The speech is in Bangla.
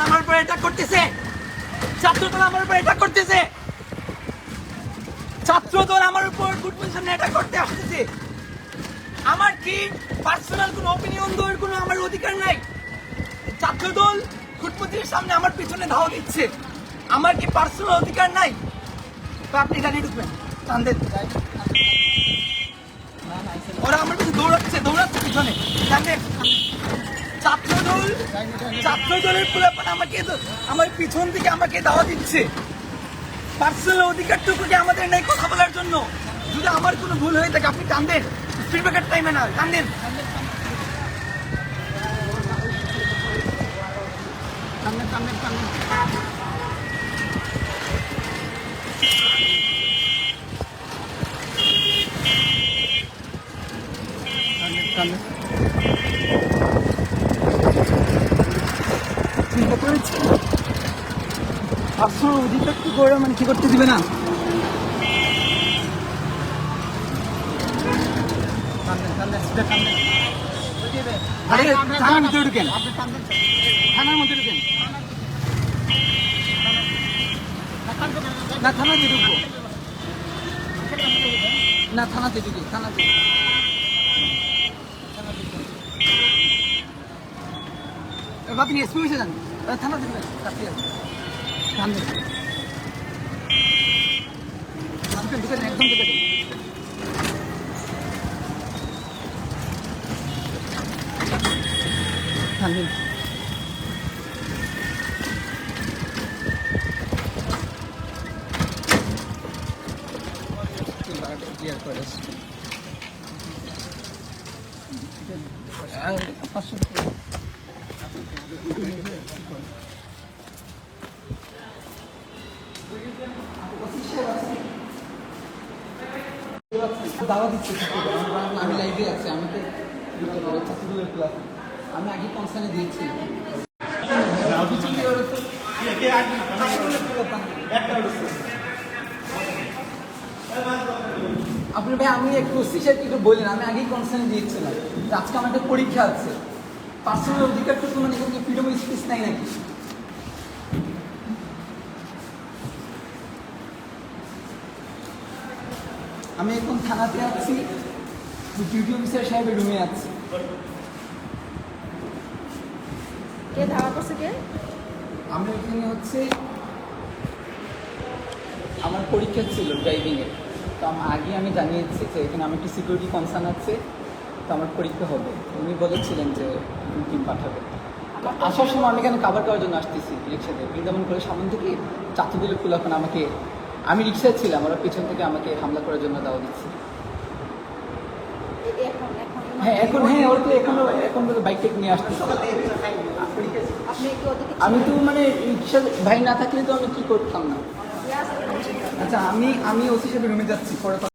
আমার উপর অ্যাটাক করতেছে, ছাত্রদল আমার উপর অ্যাটাক করতেছে, ছাত্রদল আমার উপর গুড সামনে অ্যাটাক করতে আসতেছে। আমার কি পার্সোনাল কোনো অপিনিয়ন দেওয়ার কোনো আমার অধিকার নাই? ছাত্রদল কুটমন্ত্রীর সামনে আমার পিছনে ধাওয়া দিচ্ছে, আমার কি পার্সোনাল অধিকার নাই? তো আপনি জানিয়ে ঢুকবেন তাদের ওরা আমার পিছনে দৌড়াচ্ছে পিছনে জানেন। ছাত্রদলের পুরাপান আমাকে আমার পিছন থেকে আমাকে দাওয়া দিচ্ছে। পার্সোনাল অধিকারটুকু কি আমাদের নেই কথা বলার জন্য? যদি আমার কোনো ভুল হয়ে থাকে আপনি কান্দেন, স্পিড ব্রেকার টাইমে না কান্দেন। চিন্তা করেছি পার্সোনাল অধিকারটুকু করে মানে কি করতে দিবে না? আরে থানার ভিতরে ঢুকেন, থানার মধ্যে ঢুকেন। না থানাতে ঢুকবো না, থানাতে ঢুকি, থানাতে আপনি এসপি হয়েছে যান, থানাতে ঢুকেন, ঢুকেন একদম ঢুকে থানবেন। দাওয়া দিচ্ছে, আমি লাইভে আছি, আমাকে আমি আগে কনসার্নে দিয়েছি। আপনি ভাই আমি একটু একটু বললেন, আমি আগেই কনসার্নে দিয়েছিলাম আজকে আমার একটা পরীক্ষা আছে। পার্সোনাল অধিকারটুকু মানে ফ্রিডম অফ স্পিচ নাই নাকি? আমি এখন থানাতে আছি, ডিউটি অফিসার সাহেবের রুমে আছি। কে ধাওয়া করছে কে? আমরা এখানে হচ্ছে আমার পরীক্ষা ছিল ড্রাইভিংয়ের, তো আগে আমি জানিয়েছি যে এখানে আমার একটি সিকিউরিটি কনসার্ন আছে, তো আমার পরীক্ষা হবে। উনি বলেছিলেন যে টিম পাঠাবে। আসার সময় আমি এখানে কাভার করার জন্য আসতেছি রিক্সাতে, বৃন্দাবন করে সামনে থেকে ছাত্রদলের ফুলাফান আমাকে, আমি রিক্সায় ছিলাম, ওরা পিছন থেকে আমাকে হামলা করার জন্য দাওয়া দিচ্ছে। হ্যাঁ এখন, হ্যাঁ ওরা তো এখন বাইক টেক নিয়ে আসতেছে। আমি তো মানে রিক্সা ভাই না থাকলে তো আমি কি করতাম না। আচ্ছা আমি ওসি সাহেবের রুমে যাচ্ছি পরে।